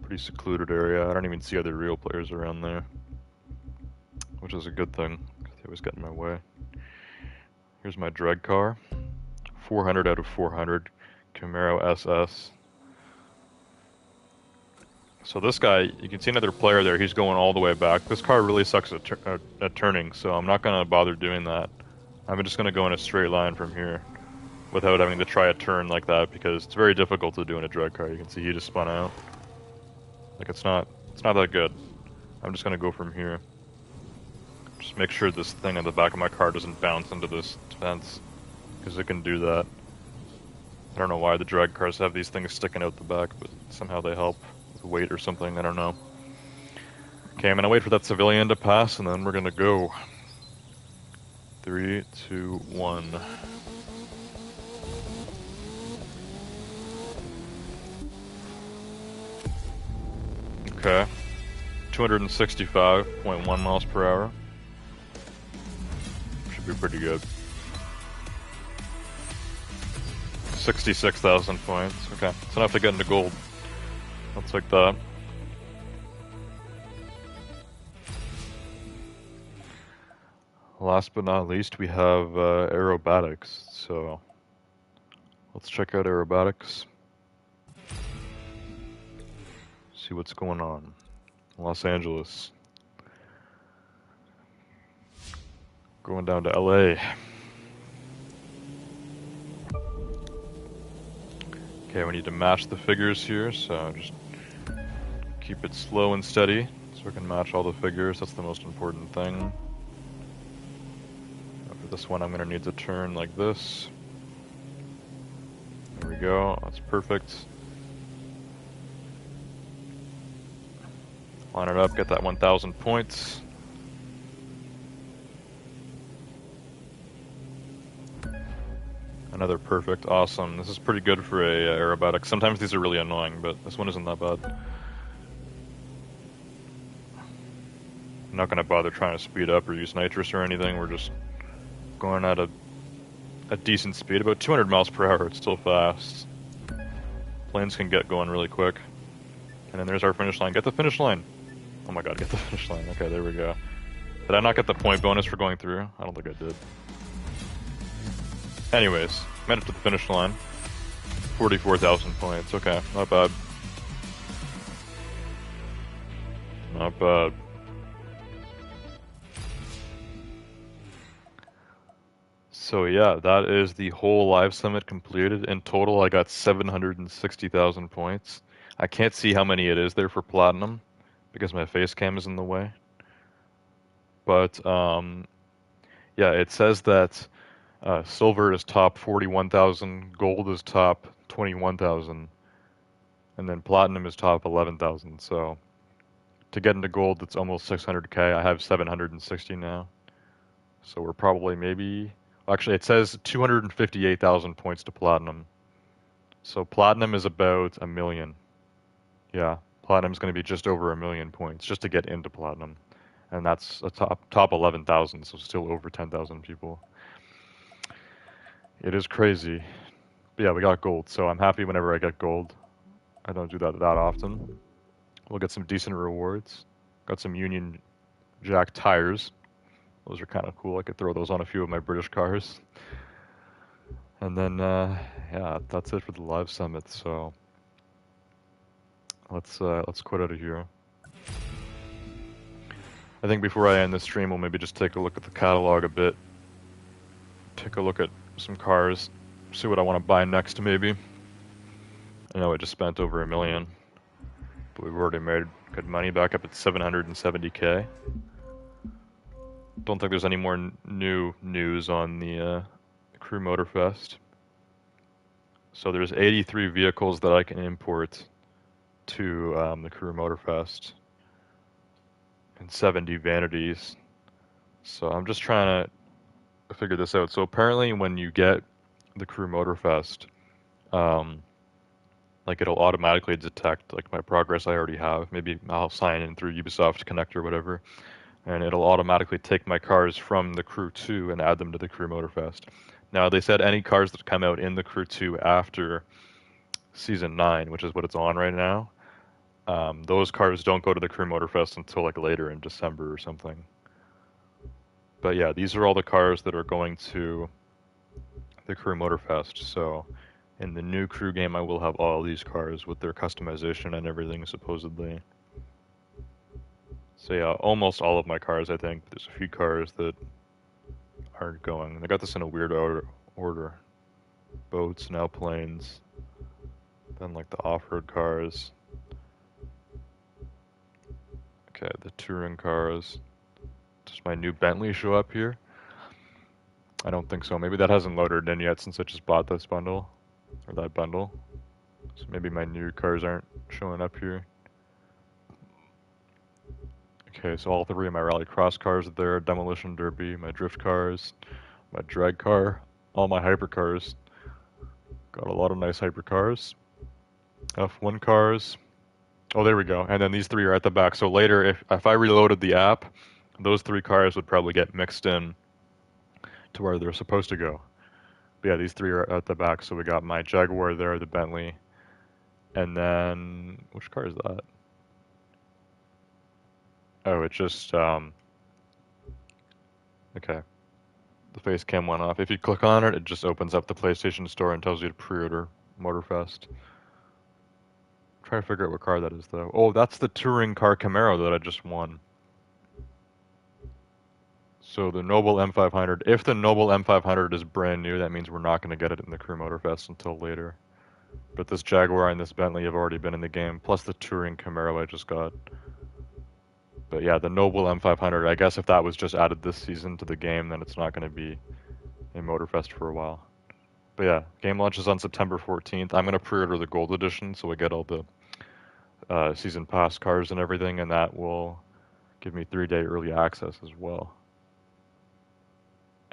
Pretty secluded area. I don't even see other real players around there, which is a good thing because they always get in my way. Here's my drag car. 400 out of 400. Camaro SS. So this guy, you can see another player there. He's going all the way back. This car really sucks at turning, so I'm not going to bother doing that. I'm just going to go in a straight line from here without having to try a turn like that because it's very difficult to do in a drag car. You can see he just spun out. Like it's not that good. I'm just going to go from here. Just make sure this thing on the back of my car doesn't bounce into this fence because it can do that. I don't know why the drag cars have these things sticking out the back, but somehow they help. Weight or something, I don't know. Okay, I'm gonna wait for that civilian to pass and then we're gonna go. 3, 2, 1. Okay. 265.1 miles per hour. Should be pretty good. 66,000 points. Okay, it's enough to get into gold. I'll take that. Last but not least, we have aerobatics. So let's check out aerobatics. See what's going on. Los Angeles. Going down to LA. Okay, we need to match the figures here, so just keep it slow and steady so we can match all the figures. That's the most important thing. For this one, I'm going to need to turn like this. There we go. That's perfect. Line it up, get that 1,000 points. Another perfect, awesome. This is pretty good for a aerobatic. Sometimes these are really annoying, but this one isn't that bad. I'm not going to bother trying to speed up or use nitrous or anything. We're just going at a decent speed, about 200 miles per hour. It's still fast. Planes can get going really quick. And then there's our finish line. Get the finish line! Oh my god, get the finish line. Okay, there we go. Did I not get the point bonus for going through? I don't think I did. Anyways, made it to the finish line. 44,000 points. Okay, not bad. Not bad. So yeah, that is the whole live summit completed. In total, I got 760,000 points. I can't see how many it is there for platinum because my face cam is in the way. But yeah, it says that silver is top 41,000, gold is top 21,000, and then platinum is top 11,000. So to get into gold, it's almost 600k. I have 760 now. So we're probably maybe, actually it says 258,000 points to platinum. So platinum is about a million. Yeah, platinum is going to be just over a million points just to get into platinum. And that's a top 11,000, so still over 10,000 people. It is crazy. But yeah, we got gold, so I'm happy whenever I get gold. I don't do that often. We'll get some decent rewards. Got some Union Jack tires. Those are kind of cool. I could throw those on a few of my British cars. And then, yeah, that's it for the live summit. So let's quit out of here. I think before I end the stream, we'll maybe just take a look at the catalog a bit. Take a look at some cars. See what I want to buy next, maybe. I know I just spent over a million, but we've already made good money. Back up at 770k. Don't think there's any more new news on the Crew Motorfest. So there's 83 vehicles that I can import to the Crew Motorfest and 70 vanities. So I'm just trying to figure this out. So apparently when you get the Crew Motorfest, like it'll automatically detect like my progress I already have. Maybe I'll sign in through Ubisoft Connect or whatever, and it'll automatically take my cars from the Crew 2 and add them to the Crew Motorfest. Now they said any cars that come out in the Crew 2 after Season 9, which is what it's on right now, those cars don't go to the Crew Motorfest until like later in December or something. But yeah, these are all the cars that are going to the Crew Motorfest. So in the new Crew game, I will have all these cars with their customization and everything, supposedly. So yeah, almost all of my cars, I think. There's a few cars that aren't going. I got this in a weird order. Boats, now planes. Then like the off-road cars. Okay, the touring cars. Does my new Bentley show up here? I don't think so. Maybe that hasn't loaded in yet since I just bought this bundle. Or that bundle. So maybe my new cars aren't showing up here. Okay, so all three of my rallycross cars are there. Demolition Derby, my drift cars, my drag car, all my hypercars. Got a lot of nice hypercars. F1 cars. Oh, there we go. And then these three are at the back. So later, if I reloaded the app, those three cars would probably get mixed in to where they're supposed to go. But yeah, these three are at the back. So we got my Jaguar there, the Bentley, and then which car is that? Oh, it's just okay. The face cam went off. If you click on it, it just opens up the PlayStation Store and tells you to pre-order Motorfest. Try to figure out what car that is though. Oh, that's the touring car Camaro that I just won. So the Noble M500. If the Noble M500 is brand new, that means we're not going to get it in the Crew Motorfest until later. But this Jaguar and this Bentley have already been in the game, plus the Touring Camaro I just got. But yeah, the Noble M500, I guess if that was just added this season to the game, then it's not going to be in Motorfest for a while. But yeah, game launches on September 14th. I'm going to pre-order the Gold Edition so I get all the season pass cars and everything, and that will give me 3-day early access as well.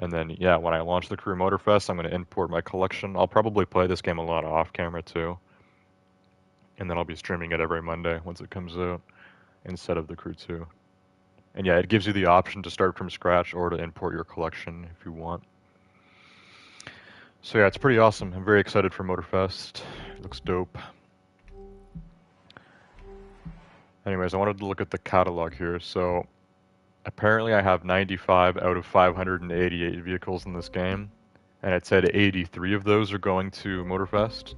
And then, yeah, when I launch the Crew Motorfest, I'm going to import my collection. I'll probably play this game a lot off camera too. And then I'll be streaming it every Monday once it comes out instead of the Crew 2. And yeah, it gives you the option to start from scratch or to import your collection if you want. So yeah, it's pretty awesome. I'm very excited for Motorfest. It looks dope. Anyways, I wanted to look at the catalog here. So apparently I have 95 out of 588 vehicles in this game, and it said 83 of those are going to Motorfest.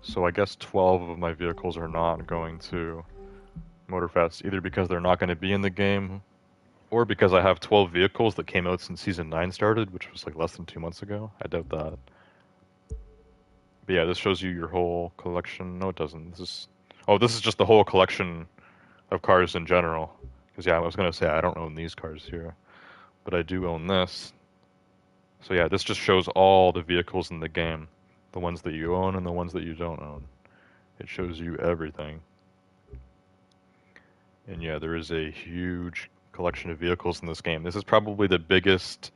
So I guess 12 of my vehicles are not going to Motorfest, either because they're not going to be in the game, or because I have 12 vehicles that came out since Season 9 started, which was like less than 2 months ago. I doubt that. But yeah, this shows you your whole collection. No, it doesn't. This is just the whole collection of cars in general. Because yeah, I was gonna say I don't own these cars here, but I do own this. So yeah, this just shows all the vehicles in the game, the ones that you own and the ones that you don't own. It shows you everything. And yeah, there is a huge collection of vehicles in this game. This is probably the biggest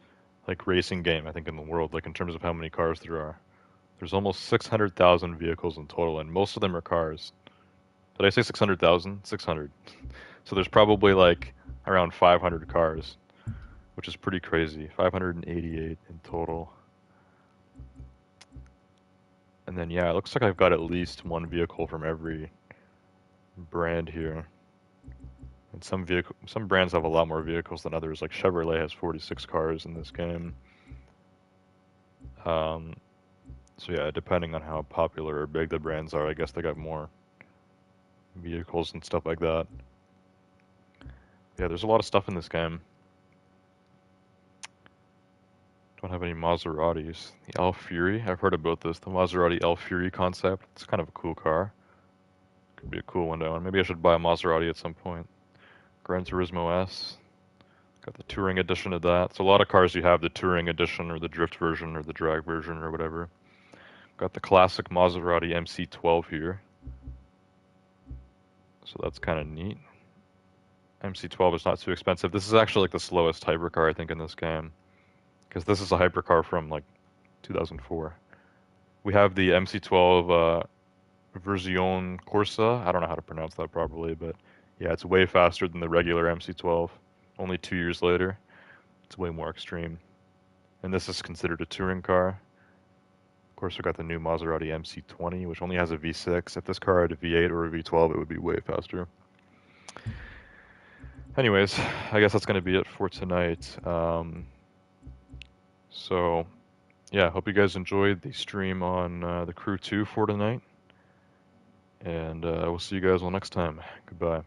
like racing game I think in the world, like in terms of how many cars there are. There's almost 600,000 vehicles in total, and most of them are cars. Did I say 600,000? 600. So there's probably like around 500 cars, which is pretty crazy. 588 in total. And then yeah, it looks like I've got at least one vehicle from every brand here. And some brands have a lot more vehicles than others. Like Chevrolet has 46 cars in this game. Um, so yeah, depending on how popular or big the brands are, I guess they got more vehicles and stuff like that. Yeah, there's a lot of stuff in this game. Don't have any Maseratis. The El Fury, I've heard about this. The Maserati El Fury concept. It's kind of a cool car. Could be a cool one to own. Maybe I should buy a Maserati at some point. Gran Turismo S. Got the touring edition of that. So a lot of cars you have the touring edition or the drift version or the drag version or whatever. Got the classic Maserati MC12 here. So that's kind of neat. MC12 is not too expensive. This is actually like the slowest hypercar I think in this game. Because this is a hypercar from like 2004. We have the MC12 Version Corsa. I don't know how to pronounce that properly, but yeah, it's way faster than the regular MC12. Only 2 years later. It's way more extreme. And this is considered a touring car. Of course, we got the new Maserati MC20, which only has a V6. If this car had a V8 or a V12, it would be way faster. Anyways, I guess that's going to be it for tonight. So, yeah, hope you guys enjoyed the stream on the Crew 2 for tonight. And we'll see you guys all next time. Goodbye.